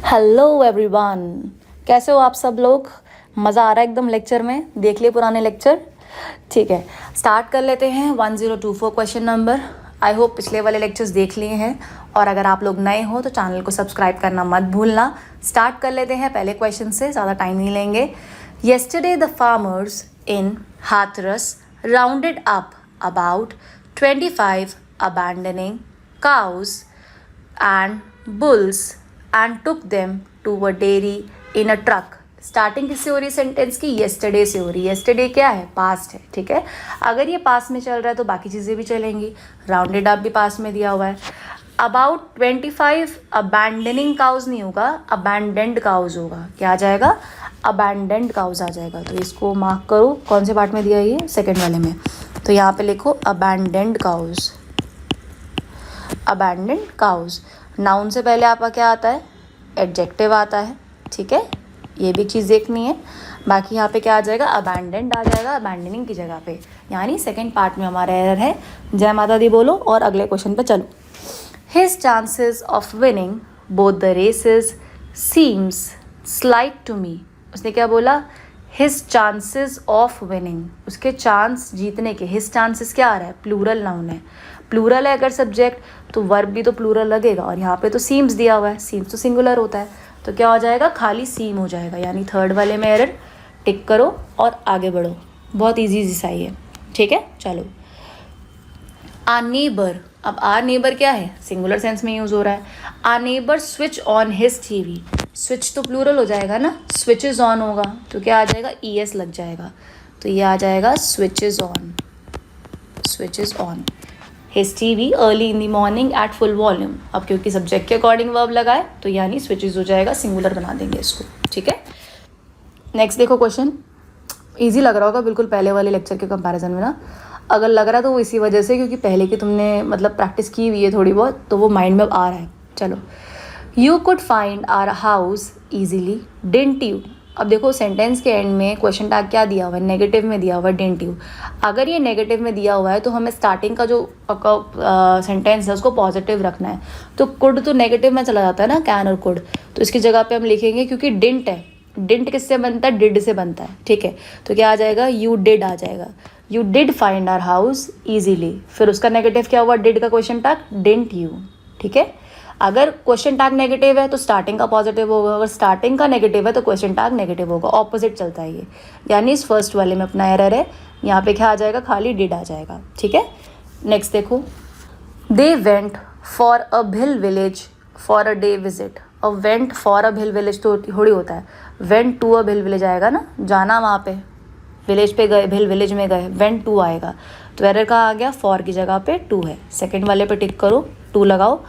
Hello everyone, कैसे हो आप सब लोग। मज़ा आ रहा है एकदम लेक्चर में। देख लिए पुराने लेक्चर। ठीक है, स्टार्ट कर लेते हैं 1024 क्वेश्चन नंबर। आई होप पिछले वाले लेक्चर्स देख लिए हैं, और अगर आप लोग नए हो तो चैनल को सब्सक्राइब करना मत भूलना। स्टार्ट कर लेते हैं पहले क्वेश्चन से, ज़्यादा टाइम नहीं लेंगे। Yesterday the farmers in Hathras rounded up about 25 abandoning cows and bulls and took them to a dairy in a truck। Starting किससे हो रही है सेंटेंस की? येस्टरडे से हो रही है। येस्टरडे क्या है? पास्ट है। ठीक है, अगर ये पास्ट में चल रहा है तो बाकी चीज़ें भी चलेंगी। राउंडेड अप भी पास्ट में दिया हुआ है। अबाउट 25 अबैंडनिंग काउज नहीं होगा, अबैंडेंड काउज होगा। क्या आ जाएगा? अबैंडेंड काउज आ जाएगा। तो इसको मार्क करो, कौन से पार्ट में दिया है ये? सेकेंड वाले में। तो यहाँ पे लिखो abandoned cows. Abandoned cows. Noun से पहले आपका क्या आता है? एडजेक्टिव आता है। ठीक है, ये भी चीज़ देखनी है। बाकी यहाँ पे क्या आ जाएगा? अबैंडेंड आ जाएगा अबैंडनिंग की जगह पे, यानी सेकंड पार्ट में हमारा एरर है। जय माता दी बोलो और अगले क्वेश्चन पे चलो। His chances of winning both the races seems slight to me. उसने क्या बोला? हिज चांसेस ऑफ विनिंग, उसके चांस जीतने के। हिज चांसेस क्या आ रहा है? प्लूरल नाउन है। प्लूरल है अगर सब्जेक्ट तो वर्ब भी तो प्लूरल लगेगा, और यहाँ पे तो सीम्स दिया हुआ है। सीम्स तो सिंगुलर होता है, तो क्या हो जाएगा? खाली सीम हो जाएगा। यानी थर्ड वाले में एरर टिक करो और आगे बढ़ो। बहुत इजी सा ही है। ठीक है, चलो। Our neighbour. अब आर नेबर क्या है? सिंगुलर सेंस में यूज़ हो रहा है। Our neighbour switch on his TV. Switch तो प्लूरल हो जाएगा ना, स्विचेज ऑन होगा तो क्या आ जाएगा? ईएस लग जाएगा, तो ये आ जाएगा switches on. Switches on his TV early in the morning at full volume. अब क्योंकि सब्जेक्ट के अकॉर्डिंग वर्ब लगाए तो यानी स्विचेज हो जाएगा, सिंगुलर बना देंगे इसको। ठीक है, नेक्स्ट देखो क्वेश्चन। ईजी लग रहा होगा बिल्कुल पहले वाले लेक्चर के कंपैरिजन में ना। अगर लग रहा है तो वो इसी वजह से क्योंकि पहले की तुमने मतलब प्रैक्टिस की हुई है थोड़ी बहुत, तो वो माइंड में आ रहा है। चलो। You could find our house easily didn't you. अब देखो सेंटेंस के एंड में क्वेश्चन टैग क्या दिया हुआ है? नेगेटिव में दिया हुआ है डिडंट यू। अगर ये नेगेटिव में दिया हुआ है तो हमें स्टार्टिंग का जो सेंटेंस है उसको पॉजिटिव रखना है। तो कुड तो नेगेटिव में चला जाता है ना, कैन और कुड, तो इसकी जगह पे हम लिखेंगे, क्योंकि डिडंट है। डिडंट किससे बनता है? डिड से बनता है। ठीक है, तो क्या आ जाएगा? यू डिड आ जाएगा। You did find our house easily. फिर उसका नेगेटिव क्या हुआ? डिड का क्वेश्चन टैग डिडंट यू। ठीक है, अगर क्वेश्चन टैग नेगेटिव है तो स्टार्टिंग का पॉजिटिव होगा, अगर स्टार्टिंग का नेगेटिव है तो क्वेश्चन टैग नेगेटिव होगा। ऑपोजिट चलता है ये, यानी इस फर्स्ट वाले में अपना एरर है। यहाँ पे क्या आ जाएगा? खाली डिड आ जाएगा। ठीक है, नेक्स्ट देखो। They went for a Bhil village for a day visit. अब went for a Bhil village तो थोड़ी होता है, went to a Bhil village आएगा ना, जाना वहाँ पे, विलेज पे गए, भिल विलेज में गए, वेंट टू आएगा। तो एरर कहाँ आ गया? फॉर की जगह पे टू है। सेकेंड वाले पे टिक करो, टू लगाओ।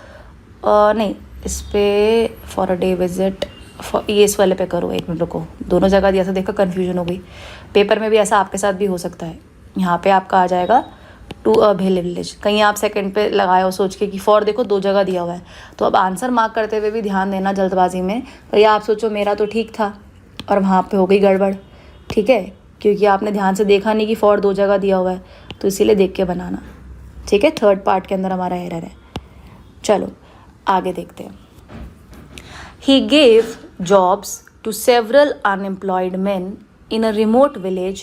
नहीं, इस पे फॉर अ डे विजिट, ये इस वाले पे करो। एक मिनट रुको, दोनों जगह दिया था, देखो कन्फ्यूजन हो गई। पेपर में भी ऐसा आपके साथ भी हो सकता है। यहाँ पे आपका आ जाएगा टू अ भिल विलेज। कहीं आप सेकंड पे लगाए हो सोच के कि फॉर, देखो दो जगह दिया हुआ है, तो अब आंसर मार्क करते हुए भी ध्यान देना जल्दबाजी में। तो या आप सोचो मेरा तो ठीक था और वहाँ पे हो गई गड़बड़। ठीक है, क्योंकि आपने ध्यान से देखा नहीं कि फॉर दो जगह दिया हुआ है, तो इसीलिए देख के बनाना। ठीक है, थर्ड पार्ट के अंदर हमारा एरर है। चलो आगे देखते हैं। He gave jobs to several unemployed men in a remote village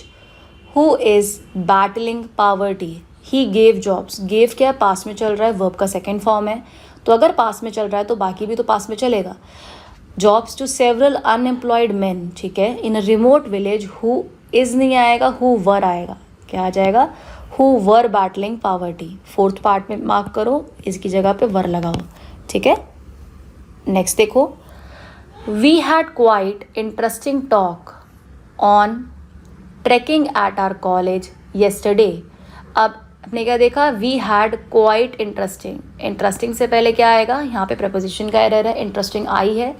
who is battling poverty. He gave jobs. Gave क्या है? पास में चल रहा है, वर्ब का सेकेंड फॉर्म है, तो अगर पास में चल रहा है तो बाकी भी तो पास में चलेगा। Jobs to several unemployed man. ठीक है, in a remote village, who is नहीं आएगा, हु वर आएगा। क्या आ जाएगा? Who were battling poverty. Fourth part में मार्क करो, इसकी जगह पे वर लगाओ। ठीक है, नेक्स्ट देखो। We had quite interesting talk on trekking at our college yesterday. अब आपने क्या देखा? We had quite interesting. Interesting से पहले क्या आएगा? यहाँ पे प्रपोजिशन का एरर है। इंटरेस्टिंग आई है,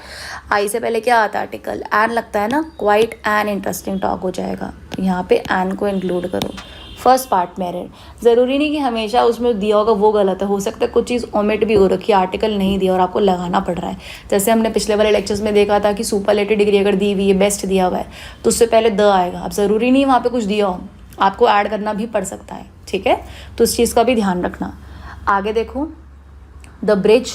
आई से पहले क्या आता है? आर्टिकल। एन लगता है ना, क्वाइट एन इंटरेस्टिंग टॉक हो जाएगा। तो यहाँ पे एन को इंक्लूड करो। फर्स्ट पार्ट में एरर। ज़रूरी नहीं कि हमेशा उसमें दिया होगा वो गलत है, हो सकता है कुछ चीज़ ओमिट भी हो रखी है, आर्टिकल नहीं दिया और आपको लगाना पड़ रहा है। जैसे हमने पिछले वाले लेक्चर्स में देखा था कि सुपरलेटिव डिग्री अगर दी हुई है, बेस्ट दिया हुआ है, तो उससे पहले द आएगा। अब ज़रूरी नहीं वहाँ पे कुछ दिया हो, आपको ऐड करना भी पड़ सकता है। ठीक है, तो इस चीज़ का भी ध्यान रखना। आगे देखो। The bridge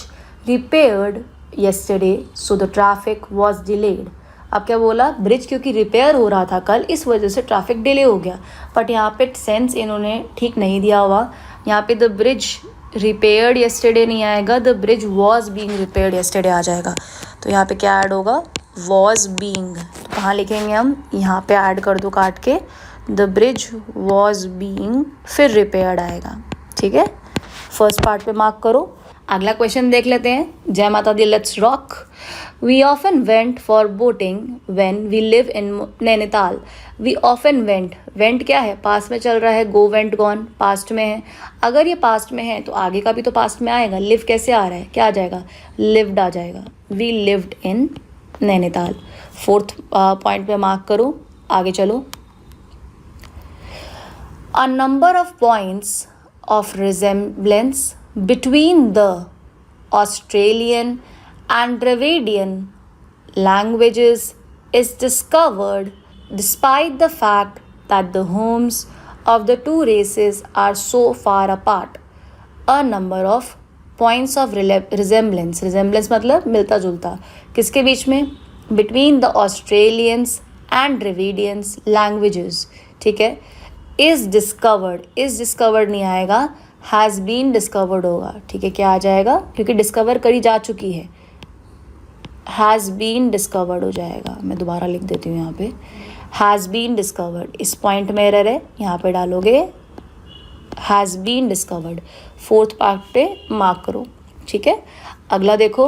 repaired yesterday, so the traffic was delayed. अब क्या बोला, ब्रिज क्योंकि रिपेयर हो रहा था कल, इस वजह से ट्रैफिक डिले हो गया. बट यहाँ पे सेंस इन्होंने ठीक नहीं दिया हुआ. यहाँ पे द ब्रिज रिपेयर्ड येस्टरडे नहीं आएगा, the bridge was being repaired yesterday आ जाएगा. तो यहाँ पे क्या ऐड होगा, वॉज बीइंग. तो कहाँ लिखेंगे हम, यहाँ पे ऐड कर दो काट के, द ब्रिज वॉज बीइंग, फिर रिपेयर्ड आएगा. ठीक है, फर्स्ट पार्ट पे मार्क करो. अगला क्वेश्चन देख लेते हैं. जय माता दी, let's rock. We often went for boating when we live in Nainital. We often went, went क्या है, पास्ट में चल रहा है. गो वेंट गॉन पास्ट में है. अगर ये पास्ट में है तो आगे का भी तो पास्ट में आएगा. लिव कैसे आ रहा है, क्या आ जाएगा, लिव्ड आ जाएगा. We lived in Nainital. Fourth point पे मार्क करो. आगे चलो. A number of points of resemblance between the Australian and Dravidian languages is discovered despite the fact that the homes of the two races are so far apart. A number of points of resemblance, resemblance मतलब मिलता जुलता, किसके बीच में, between the Australians and Dravidians languages. ठीक है, is discovered नहीं आएगा, has been discovered होगा. ठीक है, क्या आ जाएगा, क्योंकि डिस्कवर करी जा चुकी है, हैज़ बीन डिस्कवर्ड हो जाएगा. मैं दोबारा लिख देती हूँ यहाँ पे, हैज़ बीन डिस्कवर्ड. इस पॉइंट में एरर है, यहाँ पे डालोगे has been discovered. Fourth part पे मार्क करो. ठीक है, अगला देखो.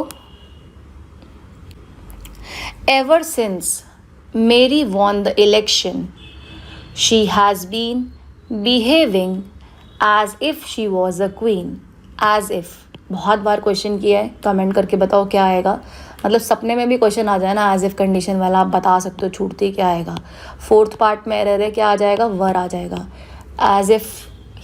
Ever since Mary won the election she has been behaving as if she was a queen. as if बहुत बार क्वेश्चन किया है, कमेंट करके बताओ क्या आएगा. मतलब सपने में भी क्वेश्चन आ जाए ना as if कंडीशन वाला, आप बता सकते हो छूटती क्या आएगा. फोर्थ पार्ट में एरर है, क्या आ जाएगा, वर आ जाएगा. as if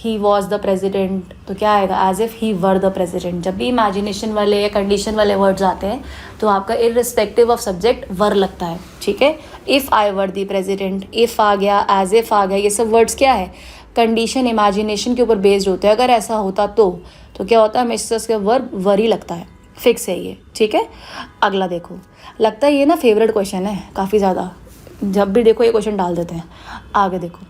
he was the president, तो क्या आएगा, as if he were the president. जब भी इमेजिनेशन वाले या कंडीशन वाले वर्ड्स आते हैं तो आपका इररिस्पेक्टिव ऑफ सब्जेक्ट वर लगता है. ठीक है, if I were the president, if आ गया, एज इफ़ आ गया, ये सब वर्ड्स क्या है, कंडीशन इमेजिनेशन के ऊपर बेस्ड होते हैं. अगर ऐसा होता तो क्या होता है, हमेशा इसका वर ही लगता है, फिक्स है ये. ठीक है, अगला देखो. लगता है ये ना फेवरेट क्वेश्चन है काफ़ी ज़्यादा, जब भी देखो ये क्वेश्चन डाल देते हैं. आगे देखो.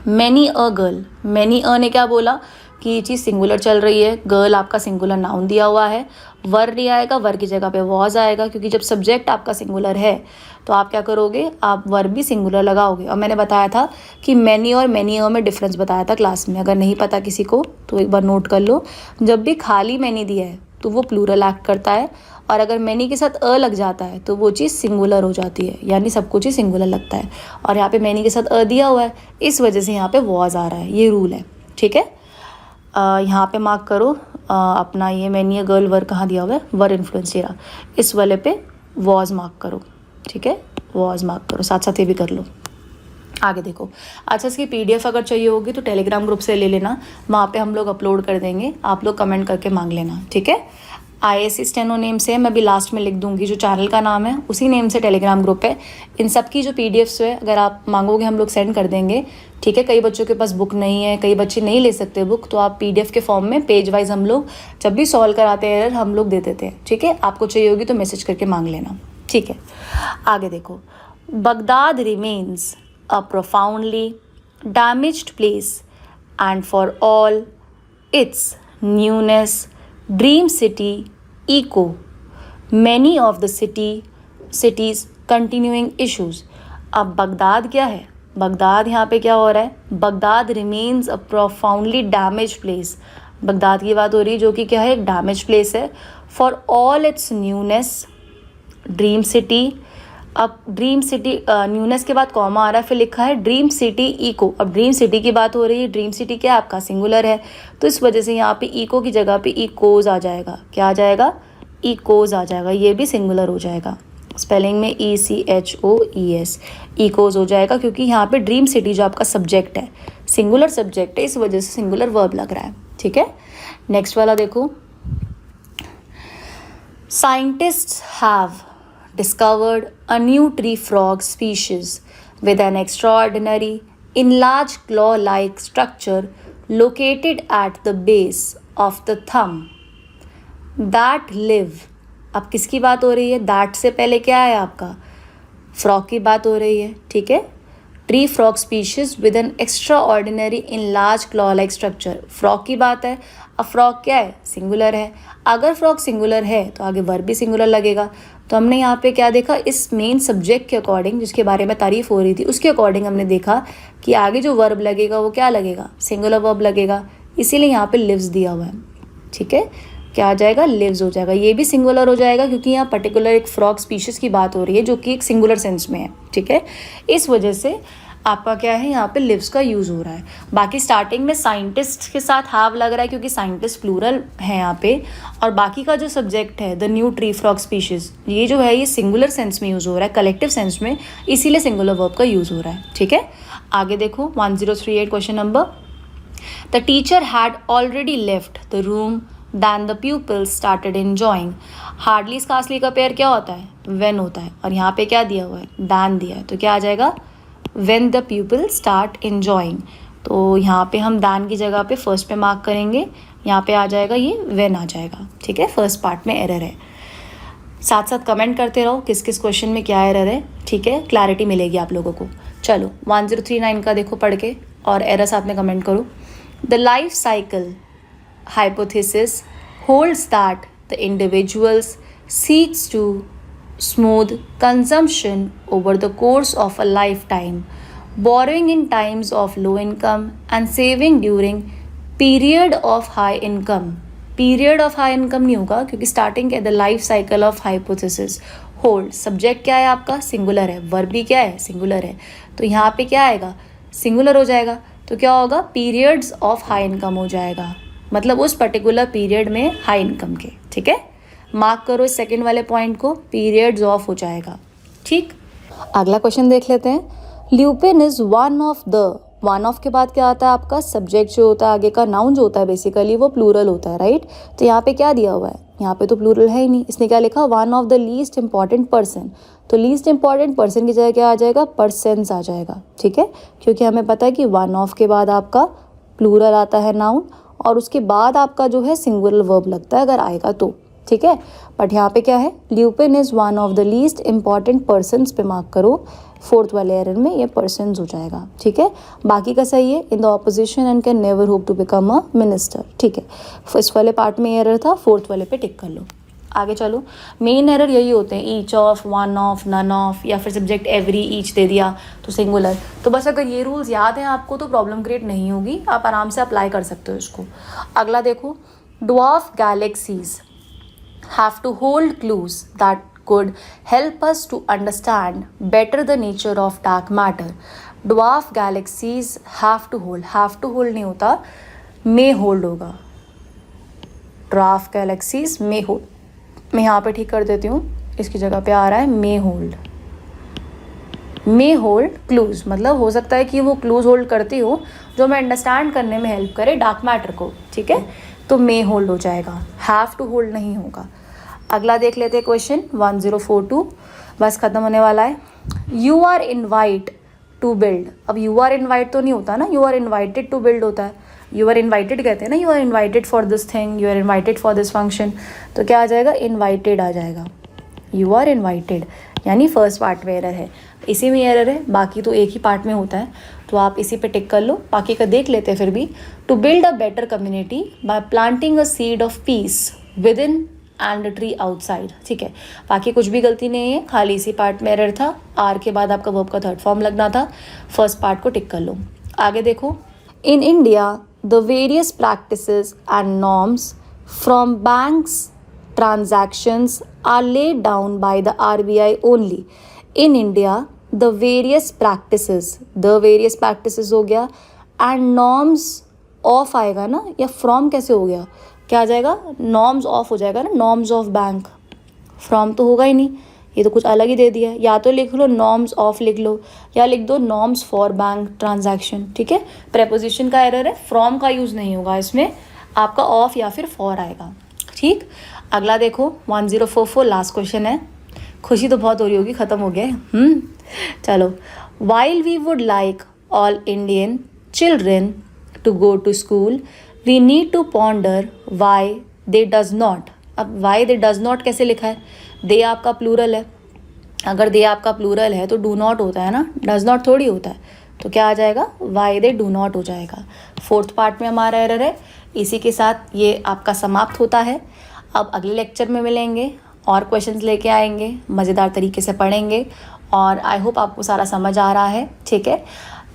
Many a girl, many a ने क्या बोला कि ये चीज़ सिंगुलर चल रही है. गर्ल आपका सिंगुलर नाउन दिया हुआ है, वर नहीं आएगा, वर की जगह पे वॉज आएगा, क्योंकि जब सब्जेक्ट आपका सिंगुलर है तो आप क्या करोगे, आप वर भी सिंगुलर लगाओगे. और मैंने बताया था कि मैनी और मैनी अ में डिफरेंस बताया था क्लास में. अगर नहीं पता किसी को तो एक बार नोट कर लो. जब भी खाली मैनी दिया है तो वो प्लूरल एक्ट करता है, और अगर मैनी के साथ अ लग जाता है तो वो चीज़ सिंगुलर हो जाती है, यानी सब कुछ ही सिंगुलर लगता है. और यहाँ पे मैनी के साथ अ दिया हुआ है, इस वजह से यहाँ पे वॉज आ रहा है. ये रूल है. ठीक है, यहाँ पे मार्क करो अपना ये मैनी अ गर्ल वर कहाँ दिया हुआ है, वर इन्फ्लुएंस ये रहा, इस वाले पे वॉज मार्क करो. ठीक है, वॉज मार्क करो, साथ साथ ये भी कर लो. आगे देखो. अच्छा, इसकी पीडीएफ अगर चाहिए होगी तो टेलीग्राम ग्रुप से ले लेना, वहाँ पे हम लोग अपलोड कर देंगे, आप लोग कमेंट करके मांग लेना. ठीक है, IAC स्टेनो नेम से, मैं भी लास्ट में लिख दूंगी जो चैनल का नाम है, उसी नेम से टेलीग्राम ग्रुप है. इन सब की जो पीडीएफ्स है अगर आप मांगोगे हम लोग सेंड कर देंगे. ठीक है, कई बच्चों के पास बुक नहीं है, कई बच्चे नहीं ले सकते बुक, तो आप पीडीएफ के फॉर्म में पेज वाइज हम लोग जब भी सॉल्व कराते हैं एरर हम लोग दे देते हैं. ठीक है, आपको चाहिए होगी तो मैसेज करके मांग लेना. ठीक है, आगे देखो. Baghdad remains a profoundly damaged place and for all it's newness, dream city, eco, many of the cities continuing issues. अब बगदाद क्या है, बगदाद यहाँ पे क्या हो रहा है, बगदाद रिमेन्स अ प्रोफाउंडली डैमेज प्लेस. बगदाद की बात हो रही है जो कि क्या है, एक डैमेज प्लेस है. For all it's newness, dream city. अब ड्रीम सिटी न्यूनेस के बाद कॉमा आ रहा है, फिर लिखा है ड्रीम सिटी इको. अब ड्रीम सिटी की बात हो रही है, ड्रीम सिटी क्या है आपका सिंगुलर है, तो इस वजह से यहाँ पे इको की जगह पे इकोज आ जाएगा. क्या आ जाएगा, इकोज आ जाएगा. ये भी सिंगुलर हो जाएगा, स्पेलिंग में ECHOES, इकोज हो जाएगा, क्योंकि यहाँ पे ड्रीम सिटी जो आपका सब्जेक्ट है सिंगुलर सब्जेक्ट है, इस वजह से सिंगुलर वर्ब लग रहा है. ठीक है, नेक्स्ट वाला देखो. Scientists have discovered a new tree frog species with an extraordinary enlarged claw-like structure located at the base of the thumb that live अब किसकी बात हो रही है? दैट से पहले क्या है आपका? फ्रॉग की बात हो रही है, ठीक है। Tree frog species with an extraordinary in large claw like structure, frog की बात है। अब फ्रॉग क्या है? सिंगुलर है। अगर फ्रॉग सिंगुलर है तो आगे वर्ब भी सिंगुलर लगेगा। तो हमने यहाँ पे क्या देखा? इस मेन सब्जेक्ट के अकॉर्डिंग, जिसके बारे में तारीफ हो रही थी, उसके अकॉर्डिंग हमने देखा कि आगे जो वर्ब लगेगा वो क्या लगेगा? सिंगुलर वर्ब लगेगा। इसीलिए यहाँ पे लिव्स दिया हुआ है, ठीक है। क्या आ जाएगा? लिव्स हो जाएगा। ये भी सिंगुलर हो जाएगा क्योंकि यहाँ पर्टिकुलर एक फ्रॉग स्पीशीज की बात हो रही है जो कि एक सिंगुलर सेंस में है, ठीक है। इस वजह से आपका क्या है, यहाँ पे लिव्स का यूज़ हो रहा है। बाकी स्टार्टिंग में साइंटिस्ट के साथ हैव लग रहा है क्योंकि साइंटिस्ट प्लूरल है यहाँ पे, और बाकी का जो सब्जेक्ट है the new tree frog species, ये जो है ये सिंगुलर सेंस में यूज़ हो रहा है, कलेक्टिव सेंस में, इसीलिए सिंगुलर वर्ब का यूज़ हो रहा है, ठीक है। आगे देखो 1038 question number. The teacher had already left the room than the pupils started enjoying। Hardly इसका असली का पेयर क्या होता है? when होता है, और यहाँ पे क्या दिया हुआ है? दैन दिया है, तो क्या आ जाएगा? when the pupils start enjoying। तो यहाँ पे हम दैन की जगह पे फर्स्ट पे मार्क करेंगे, यहाँ पे आ जाएगा ये when आ जाएगा, ठीक है। फर्स्ट पार्ट में एरर है। साथ साथ कमेंट करते रहो किस किस क्वेश्चन में क्या एरर है, ठीक है, क्लैरिटी मिलेगी आप लोगों को। चलो 1039 का देखो पढ़ के, और एरर साथ में कमेंट करो। The life cycle hypothesis holds that the individuals seeks to smooth consumption over the course of a lifetime, borrowing in times of low income and saving during period of high income। Period of high income नहीं होगा क्योंकि starting है the life cycle of hypothesis. Hold subject क्या है आपका? Singular है। Verb भी क्या है? सिंगुलर है। तो यहाँ पे क्या आएगा? सिंगुलर हो जाएगा। तो क्या होगा? पीरियड्स ऑफ हाई इनकम हो जाएगा, मतलब उस पर्टिकुलर पीरियड में हाई इनकम के, ठीक है। मार्क करो इस सेकंड वाले पॉइंट को, पीरियड्स ऑफ हो जाएगा, ठीक। अगला क्वेश्चन देख लेते हैं। Lupin is one of the, one of के बाद क्या आता है आपका? सब्जेक्ट जो होता है आगे का, नाउन जो होता है बेसिकली वो प्लूरल होता है, राइट। तो यहाँ पे क्या दिया हुआ है? यहाँ पे तो प्लूरल है ही नहीं, इसने क्या लिखा? One of the least important person. तो लीस्ट इंपॉर्टेंट पर्सन की जगह क्या आ जाएगा? पर्सन्स आ जाएगा, ठीक है, क्योंकि हमें पता है कि वन ऑफ के बाद आपका प्लूरल आता है नाउन, और उसके बाद आपका जो है सिंगुलर वर्ब लगता है अगर आएगा तो, ठीक है। बट यहाँ पे क्या है? Lupin is one of the least important persons पे मार्क करो। फोर्थ वाले एरर में ये पर्सन्स हो जाएगा, ठीक है। बाकी का सही है। In the opposition and can never hope to become a minister, ठीक है। फर्स्ट वाले पार्ट में एरर था, फोर्थ वाले पे टिक कर लो। आगे चलो। मेन एरर यही होते हैं, each of, one of, none of, या फिर सब्जेक्ट एवरी, ईच दे दिया तो सिंगुलर। तो बस अगर ये रूल्स याद हैं आपको तो प्रॉब्लम क्रिएट नहीं होगी, आप आराम से अप्लाई कर सकते हो इसको। अगला देखो। Dwarf galaxies have to hold clues that could help us to understand better the nature of dark matter। dwarf galaxies have to hold नहीं होता, may hold होगा। dwarf galaxies may hold, मैं यहाँ पे ठीक कर देती हूँ, इसकी जगह पे आ रहा है may hold क्लूज, मतलब हो सकता है कि वो क्लूज होल्ड करती हो जो मैं अंडरस्टैंड करने में हेल्प करे डार्क मैटर को, ठीक है। तो may होल्ड हो जाएगा, हैव टू होल्ड नहीं होगा। अगला देख लेते हैं क्वेश्चन 1042, बस खत्म होने वाला है। You are invite to build. अब यू आर इन्वाइट तो नहीं होता ना, you are invited to build होता है। यू आर इन्वाइटेड कहते हैं ना, you are invited for this thing, you are invited for this function. तो क्या आ जाएगा? इन्वाइटेड आ जाएगा। यू आर इन्वाइटेड, यानी फर्स्ट पार्ट में एरर है, इसी में एरर है, बाकी तो एक ही पार्ट में होता है। तो आप इसी पे टिक कर लो, बाकी का देख लेते हैं फिर भी। To build a better community by planting a seed of peace within and tree outside, ठीक है। बाकी कुछ भी गलती नहीं है, खाली इसी पार्ट में एरर था। आर के बाद आपका वर्ब का थर्ड फॉर्म लगना था। फर्स्ट पार्ट को टिक कर लो। आगे देखो। In India the various practices and norms from banks transactions are laid down by the RBI only. In India the various practices हो गया, एंड नॉर्म्स ऑफ आएगा ना, या फ्रॉम कैसे हो गया? क्या आ जाएगा? नॉर्म्स ऑफ हो जाएगा ना, नॉर्म्स ऑफ बैंक। फ्रॉम तो होगा ही नहीं, ये तो कुछ अलग ही दे दिया है। या तो लिख लो नॉर्म्स ऑफ लिख लो, या लिख दो नॉर्म्स फॉर बैंक ट्रांजैक्शन, ठीक है। प्रेपोजिशन का एरर है, फ्रॉम का यूज़ नहीं होगा इसमें, आपका ऑफ या फिर फॉर आएगा, ठीक। अगला देखो 1044, लास्ट क्वेश्चन है। खुशी तो बहुत हो रही होगी, ख़त्म हो गया। चलो। While we would like all Indian children to go to school, we need to ponder why they does not। अब वाई दे डज नॉट कैसे लिखा है, दे आपका प्लूरल है, अगर दे आपका प्लूरल है तो डू नॉट होता है ना, डज नॉट थोड़ी होता है, तो क्या आ जाएगा, वाई दे डू नॉट हो जाएगा। फोर्थ पार्ट में हमारा एरर है। इसी के साथ ये आपका समाप्त होता है। अब अगले लेक्चर में मिलेंगे और क्वेश्चंस लेके आएंगे, मज़ेदार तरीके से पढ़ेंगे और आई होप आपको सारा समझ आ रहा है। ठीक है,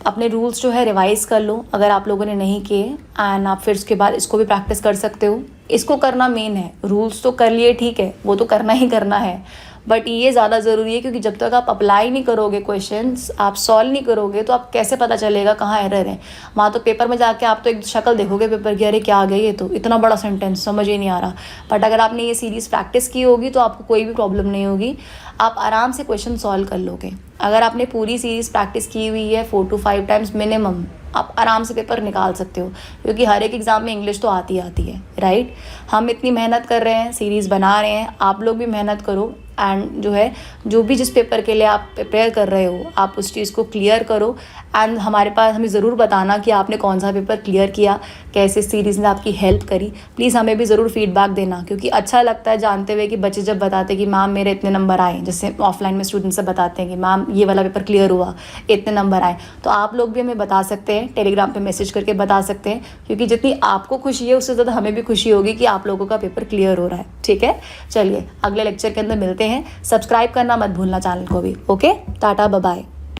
अपने रूल्स जो है रिवाइज़ कर लो अगर आप लोगों ने नहीं किए, एंड आप फिर उसके बाद इसको भी प्रैक्टिस कर सकते हो। इसको करना मेन है, रूल्स तो कर लिए ठीक है, वो तो करना ही करना है, बट ये ज़्यादा ज़रूरी है क्योंकि जब तक आप अप्लाई नहीं करोगे क्वेश्चंस, आप सॉल्व नहीं करोगे, तो आप कैसे पता चलेगा कहाँ एरर है। वहाँ तो पेपर में जाके आप तो एक शक्ल देखोगे पेपर की, अरे क्या आ गया ये तो इतना बड़ा सेंटेंस समझ ही नहीं आ रहा। बट अगर आपने ये सीरीज़ प्रैक्टिस की होगी तो आपको कोई भी प्रॉब्लम नहीं होगी, आप आराम से क्वेश्चन सॉल्व कर लोगे। अगर आपने पूरी सीरीज़ प्रैक्टिस की हुई है 4 to 5 टाइम्स मिनिमम, आप आराम से पेपर निकाल सकते हो, क्योंकि हर एक एग्ज़ाम में इंग्लिश तो आती है, राइट। हम इतनी मेहनत कर रहे हैं, सीरीज़ बना रहे हैं, आप लोग भी मेहनत करो, एंड जो है जो भी जिस पेपर के लिए आप प्रिपेयर कर रहे हो आप उस चीज़ को क्लियर करो, एंड हमारे पास हमें ज़रूर बताना कि आपने कौन सा पेपर क्लियर किया, कैसे सीरीज़ ने आपकी हेल्प करी। प्लीज़ हमें भी ज़रूर फीडबैक देना, क्योंकि अच्छा लगता है जानते हुए कि बच्चे जब बताते कि मैम मेरे इतने नंबर आए, जैसे ऑफलाइन में स्टूडेंट से बताते हैं कि मैम ये वाला पेपर क्लियर हुआ, इतने नंबर आए, तो आप लोग भी हमें बता सकते हैं, टेलीग्राम पे मैसेज करके बता सकते हैं, क्योंकि जितनी आपको खुशी है उससे ज़्यादा हमें भी खुशी होगी कि आप लोगों का पेपर क्लियर हो रहा है। ठीक है, चलिए अगले लेक्चर के अंदर मिलते हैं। सब्सक्राइब करना मत भूलना चैनल को भी। Okay, tata bye bye.